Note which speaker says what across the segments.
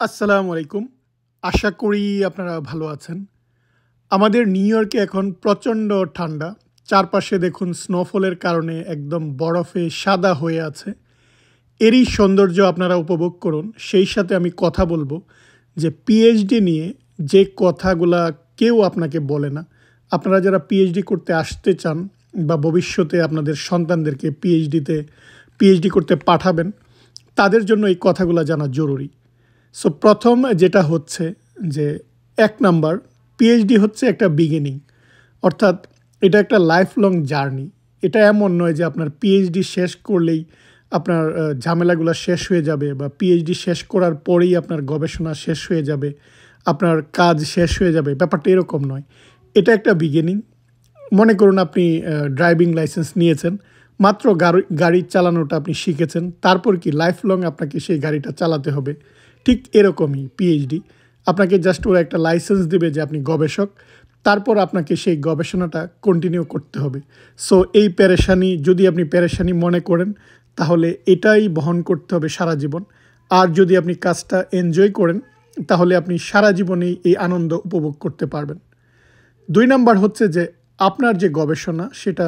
Speaker 1: আসসালামু আলাইকুম। আশা করি আপনারা ভালো আছেন। আমাদের নিউ ইয়র্কে এখন প্রচণ্ড ঠান্ডা। চারপাশে দেখুন স্নোফলের কারণে একদম বরফে সাদা হয়ে আছে। এরই সৌন্দর্য আপনারা উপভোগ করুন। সেই সাথে আমি কথা বলবো যে পিএইচডি নিয়ে যে কথাগুলা কেউ আপনাকে বলে না। আপনারা যারা পিএইচডি করতে আসতে চান বা ভবিষ্যতে আপনাদের সন্তানদেরকে পিএইচডি করতে পাঠাবেন, তাদের জন্য এই কথাগুলা জানা জরুরি। সো প্রথম যেটা হচ্ছে যে ১ নাম্বার, পিএইচডি হচ্ছে একটা বিগিনিং, অর্থাৎ এটা একটা লাইফ লং জার্নি। এটা এমন নয় যে আপনার পিএইচডি শেষ করলেই আপনার ঝামেলাগুলো শেষ হয়ে যাবে, বা পিএইচডি শেষ করার পরেই আপনার গবেষণা শেষ হয়ে যাবে, আপনার কাজ শেষ হয়ে যাবে। ব্যাপারটা এরকম নয়। এটা একটা বিগিনিং। মনে করুন আপনি ড্রাইভিং লাইসেন্স নিয়েছেন, মাত্র গাড়ি চালানোটা আপনি শিখেছেন, তারপর কি লাইফ লং আপনাকে সেই গাড়িটা চালাতে হবে? ঠিক এরকমই পিএইচডি। আপনাকে জাস্ট ওরা একটা লাইসেন্স দেবে যে আপনি গবেষক, তারপর আপনাকে সেই গবেষণাটা কন্টিনিউ করতে হবে। সো এই যদি আপনি পেরেশানি মনে করেন, তাহলে এটাই বহন করতে হবে সারা জীবন। আর যদি আপনি কাজটা এনজয় করেন, তাহলে আপনি সারা জীবনেই এই আনন্দ উপভোগ করতে পারবেন। ২ নাম্বার হচ্ছে যে আপনার যে গবেষণা সেটা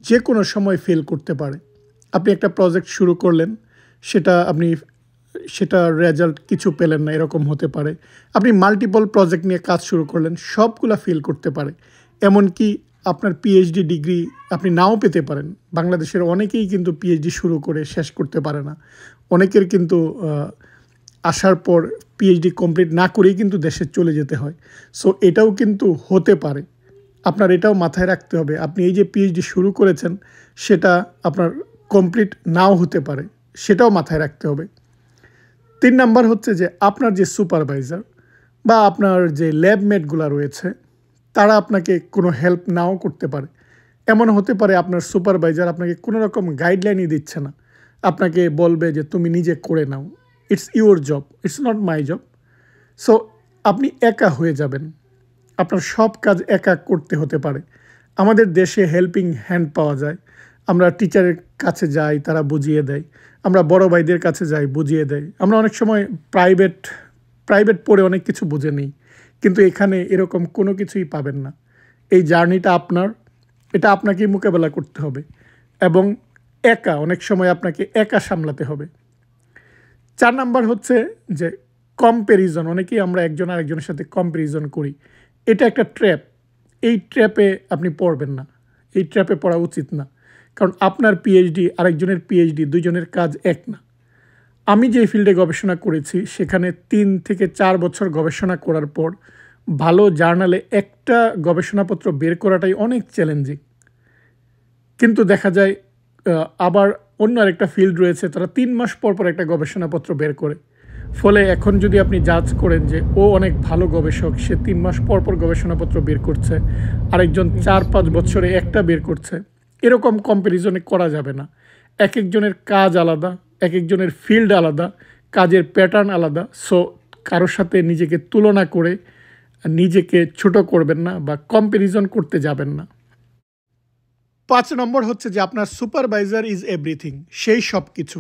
Speaker 1: যে কোনো সময় ফেল করতে পারে। আপনি একটা প্রজেক্ট শুরু করলেন, সেটার রেজাল্ট কিছু পেলেন না, এরকম হতে পারে। আপনি মাল্টিপল প্রজেক্ট নিয়ে কাজ শুরু করলেন, সবগুলা ফেল করতে পারে। এমনকি আপনার পিএইচডি ডিগ্রি আপনি নাও পেতে পারেন। বাংলাদেশের অনেকেই কিন্তু পিএইচডি শুরু করে শেষ করতে পারে না। অনেকের কিন্তু আসার পর পিএইচডি কমপ্লিট না করেই কিন্তু দেশে চলে যেতে হয়। সো এটাও কিন্তু হতে পারে। আপনার এটাও মাথায় রাখতে হবে, আপনি এই যে পিএইচডি শুরু করেছেন সেটা আপনার কমপ্লিট নাও হতে পারে, সেটাও মাথায় রাখতে হবে। ৩ নাম্বার হচ্ছে যে আপনার যে সুপারভাইজার বা আপনার যে ল্যাবমেটগুলো রয়েছে, তারা আপনাকে কোনো হেল্প নাও করতে পারে। এমন হতে পারে আপনার সুপারভাইজার আপনাকে কোনো রকম গাইডলাইনই দিচ্ছে না, আপনাকে বলবে যে তুমি নিজে করে নাও, it's your job, it's not my job. So আপনি একা হয়ে যাবেন, আপনার সব কাজ একা করতে হতে পারে। আমাদের দেশে হেল্পিং হ্যান্ড পাওয়া যায়। আমরা টিচারের কাছে যাই, তারা বুঝিয়ে দেয়। আমরা বড় ভাইদের কাছে যাই, বুঝিয়ে দেয়। আমরা অনেক সময় প্রাইভেট পড়ে অনেক কিছু বুঝে নিই, কিন্তু এখানে এরকম কোনো কিছুই পাবেন না। এই জার্নিটা আপনার, এটা আপনাকেই মোকাবেলা করতে হবে, এবং অনেক সময় আপনাকে একা সামলাতে হবে। ৪ নাম্বার হচ্ছে যে কম্প্যারিজন। অনেকেই আমরা একজন আরেকজনের সাথে কম্প্যারিজন করি। এটা একটা ট্র্যাপ। এই ট্র্যাপে আপনি পড়বেন না, এই ট্র্যাপে পড়া উচিত না। কারণ আপনার পিএইচডি আরেকজনের পিএইচডি, দুজনের কাজ এক না। আমি যে ফিল্ডে গবেষণা করেছি সেখানে ৩ থেকে ৪ বছর গবেষণা করার পর ভালো জার্নালে একটা গবেষণাপত্র বের করাটাই অনেক চ্যালেঞ্জিং। কিন্তু দেখা যায় আবার অন্য আরেকটা ফিল্ড রয়েছে, তারা ৩ মাস পর পর একটা গবেষণাপত্র বের করে। ফলে এখন যদি আপনি জাজ করেন যে ও অনেক ভালো গবেষক, সে ৩ মাস পর পর গবেষণাপত্র বের করছে, আরেকজন ৪-৫ বছরে একটা বের করছে, এরকম কম্প্যারিজনে করা যাবে না। এক একজনের কাজ আলাদা, এক একজনের ফিল্ড আলাদা, কাজের প্যাটার্ন আলাদা। সো কারোর সাথে নিজেকে তুলনা করে নিজেকে ছোট করবেন না বা কম্প্যারিজন করতে যাবেন না। ৫ নম্বর হচ্ছে যে আপনার সুপারভাইজার ইজ এভরিথিং, সেই সব কিছু।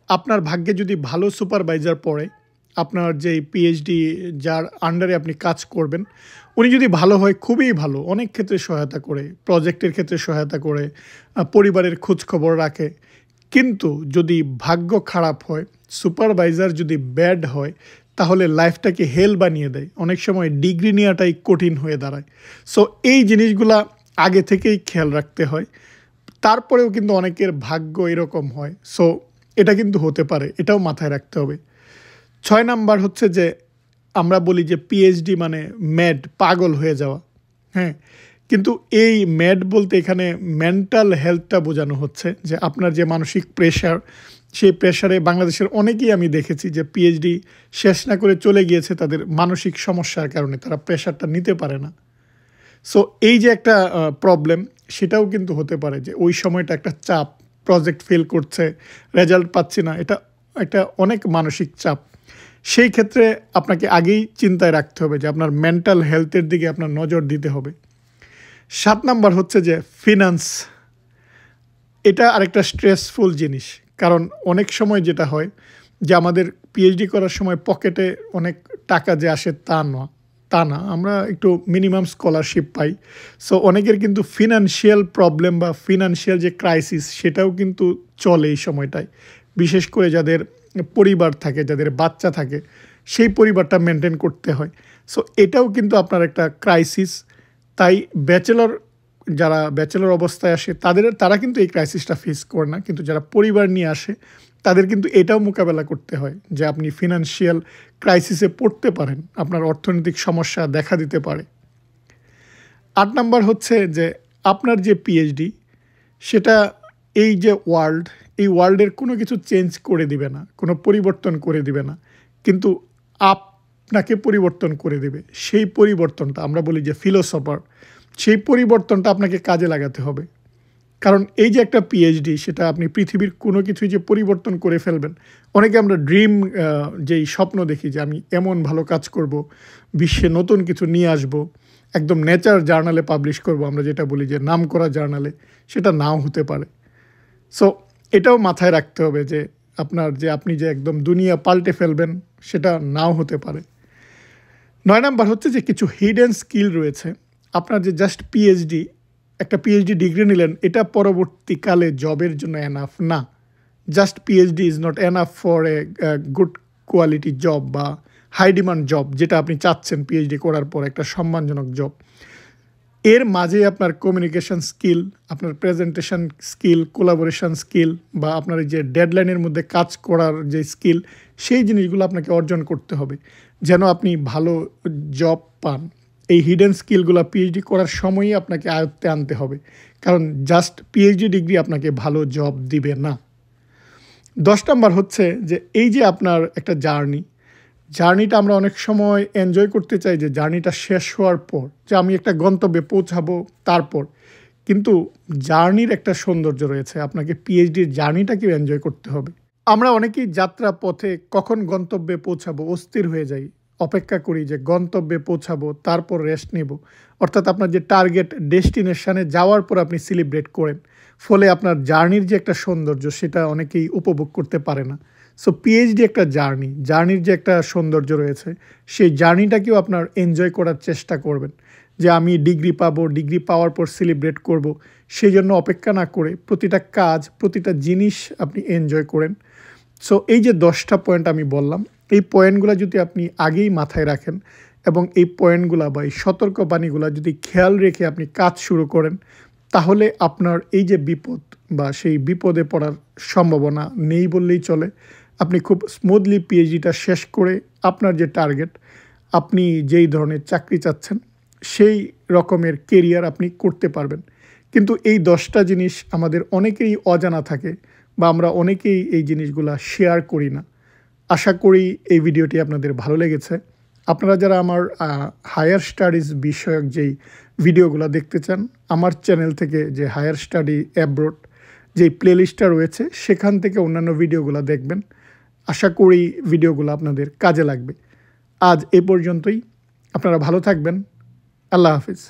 Speaker 1: আপনার ভাগ্যে যদি ভালো সুপারভাইজার পড়ে, আপনার যে পিএইচডি যার আন্ডারে আপনি কাজ করবেন, উনি যদি ভালো হয়, খুবই ভালো, অনেক ক্ষেত্রে সহায়তা করে, প্রজেক্টের ক্ষেত্রে সহায়তা করে, পরিবারের খোঁজখবর রাখে। কিন্তু যদি ভাগ্য খারাপ হয়, সুপারভাইজার যদি ব্যাড হয়, তাহলে লাইফটাকে হেল বানিয়ে দেয়। অনেক সময় ডিগ্রি নেওয়াটাই কঠিন হয়ে দাঁড়ায়। সো এই জিনিসগুলা আগে থেকেই খেয়াল রাখতে হয়। তারপরেও কিন্তু অনেকের ভাগ্য এরকম হয়। সো এটা কিন্তু হতে পারে, এটাও মাথায় রাখতে হবে। ৬ নাম্বার হচ্ছে যে আমরা বলি যে পিএইচডি মানে ম্যাড, পাগল হয়ে যাওয়া। হ্যাঁ, কিন্তু এই ম্যাড বলতে এখানে মেন্টাল হেলথটা বোঝানো হচ্ছে, যে আপনার যে মানসিক প্রেশার, সেই প্রেশারে বাংলাদেশের অনেকেই আমি দেখেছি যে পিএইচডি শেষ না করে চলে গিয়েছে তাদের মানসিক সমস্যার কারণে, তারা প্রেশারটা নিতে পারে না। সো এই যে একটা প্রবলেম, সেটাও কিন্তু হতে পারে যে ওই সময়টা একটা চাপ, প্রজেক্ট ফেল করছে, রেজাল্ট পাচ্ছি না, এটা একটা অনেক মানসিক চাপ। সেই ক্ষেত্রে আপনাকে আগেই চিন্তায় রাখতে হবে যে আপনার মেন্টাল হেলথের দিকে আপনার নজর দিতে হবে। ৭ নাম্বার হচ্ছে যে ফিনান্স। এটা আরেকটা স্ট্রেসফুল জিনিস, কারণ অনেক সময় যেটা হয় যে আমাদের পিএইচডি করার সময় পকেটে অনেক টাকা যে আসে তা না, আমরা একটু মিনিমাম স্কলারশিপ পাই। সো অনেকের কিন্তু ফিনান্সিয়াল প্রবলেম বা ফিনান্সিয়াল যে ক্রাইসিস সেটাও কিন্তু চলে এই সময়টায়, বিশেষ করে যাদের পরিবার থাকে, যাদের বাচ্চা থাকে, সেই পরিবারটা মেনটেন করতে হয়। সো এটাও কিন্তু আপনার একটা ক্রাইসিস। তাই যারা ব্যাচেলর অবস্থায় আসে তারা কিন্তু এই ক্রাইসিসটা ফেস করে না, কিন্তু যারা পরিবার নিয়ে আসে তাদের কিন্তু এটাও মোকাবেলা করতে হয় যে আপনি ফিনান্সিয়াল ক্রাইসিসে পড়তে পারেন, আপনার অর্থনৈতিক সমস্যা দেখা দিতে পারে। 8 নাম্বার হচ্ছে যে আপনার যে পিএইচডি সেটা এই যে এই ওয়ার্ল্ডের কোনো কিছু চেঞ্জ করে দিবে না, কোনো পরিবর্তন করে দিবে না, কিন্তু আপনাকে পরিবর্তন করে দেবে। সেই পরিবর্তনটা আমরা বলি যে ফিলোসফার, সেই পরিবর্তনটা আপনাকে কাজে লাগাতে হবে। কারণ এই যে একটা পিএইচডি সেটা আপনি পৃথিবীর কোনো কিছুই যে পরিবর্তন করে ফেলবেন, অনেকে আমরা যেই স্বপ্ন দেখি যে আমি এমন ভালো কাজ করব, বিশ্বে নতুন কিছু নিয়ে আসব, একদম নেচার জার্নালে পাবলিশ করব, আমরা যেটা বলি যে নামকরা জার্নালে, সেটা নাও হতে পারে। সো এটাও মাথায় রাখতে হবে যে আপনি যে একদম দুনিয়া পাল্টে ফেলবেন সেটা নাও হতে পারে। 9 নাম্বার হচ্ছে যে কিছু হিডেন স্কিল রয়েছে। আপনার যে জাস্ট একটা পিএইচডি ডিগ্রি নিলেন, এটা পরবর্তীকালে জবের জন্য এনাফ না। Just PhD is not enough for a good quality job বা হাই ডিমান্ড জব, যেটা আপনি চাচ্ছেন পিএইচডি করার পর একটা সম্মানজনক জব। এর মাঝে আপনার কমিউনিকেশন স্কিল, আপনার প্রেজেন্টেশন স্কিল, কোলাবোরেশন স্কিল বা আপনার যে ডেডলাইনের মধ্যে কাজ করার যে স্কিল, সেই জিনিসগুলো আপনাকে অর্জন করতে হবে যেন আপনি ভালো জব পান। এই হিডেন স্কিলগুলো পিএইচডি করার সময়ই আপনাকে আয়ত্তে আনতে হবে, কারণ জাস্ট পিএইচডি ডিগ্রি আপনাকে ভালো জব দিবে না। 10 নাম্বার হচ্ছে যে এই যে আপনার একটা জার্নিটা আমরা অনেক সময় এনজয় করতে চাই যে জার্নিটা শেষ হওয়ার পর, যে আমি একটা গন্তব্যে পৌঁছাবো তারপর, কিন্তু জার্নির একটা সৌন্দর্য রয়েছে, আপনাকে পিএইচডির জার্নিটাকেও এনজয় করতে হবে। আমরা অনেকেই যাত্রা পথে কখন গন্তব্যে পৌঁছাবো অস্থির হয়ে যাই, অপেক্ষা করি যে গন্তব্যে পৌঁছাবো তারপর রেস্ট নেব, অর্থাৎ আপনার যে টার্গেট ডেস্টিনেশনে যাওয়ার পর আপনি সেলিব্রেট করেন, ফলে আপনার জার্নির যে একটা সৌন্দর্য সেটা অনেকেই উপভোগ করতে পারে না। সো পিএইচডি একটা জার্নির যে একটা সৌন্দর্য রয়েছে, সেই জার্নিটাকেও আপনার এনজয় করার চেষ্টা করবেন, যে আমি ডিগ্রি পাবো, ডিগ্রি পাওয়ার পর সেলিব্রেট করব, সেই জন্য অপেক্ষা না করে প্রতিটা কাজ, প্রতিটা জিনিস আপনি এনজয় করেন। সো এই যে 10টা পয়েন্ট আমি বললাম, এই পয়েন্টগুলো যদি আপনি আগেই মাথায় রাখেন এবং এই পয়েন্টগুলো বা এই সতর্কবাণীগুলো যদি খেয়াল রেখে আপনি কাজ শুরু করেন, তাহলে আপনার এই যে বিপদ বা সেই বিপদে পড়ার সম্ভাবনা নেই বললেই চলে। আপনি খুব স্মুথলি পিএইচডিটা শেষ করে আপনার যে টার্গেট, আপনি যেই ধরনের চাকরি চাচ্ছেন সেই রকমের কেরিয়ার আপনি করতে পারবেন। কিন্তু এই 10টা জিনিস আমাদের অনেকেরই অজানা থাকে বা আমরা অনেকেই এই জিনিসগুলা শেয়ার করি না। আশা করি এই ভিডিওটি আপনাদের ভালো লেগেছে। আপনারা যারা আমার হায়ার স্টাডিজ বিষয়ক যেই ভিডিওগুলো দেখতে চান, আমার চ্যানেল থেকে যে হায়ার স্টাডি অ্যাব্রড যেই প্লেলিস্টটা রয়েছে সেখান থেকে অন্যান্য ভিডিওগুলো দেখবেন। আশা করি ভিডিওগুলো আপনাদের কাজে লাগবে। আজ এ পর্যন্তই। আপনারা ভালো থাকবেন। আল্লাহ হাফিজ।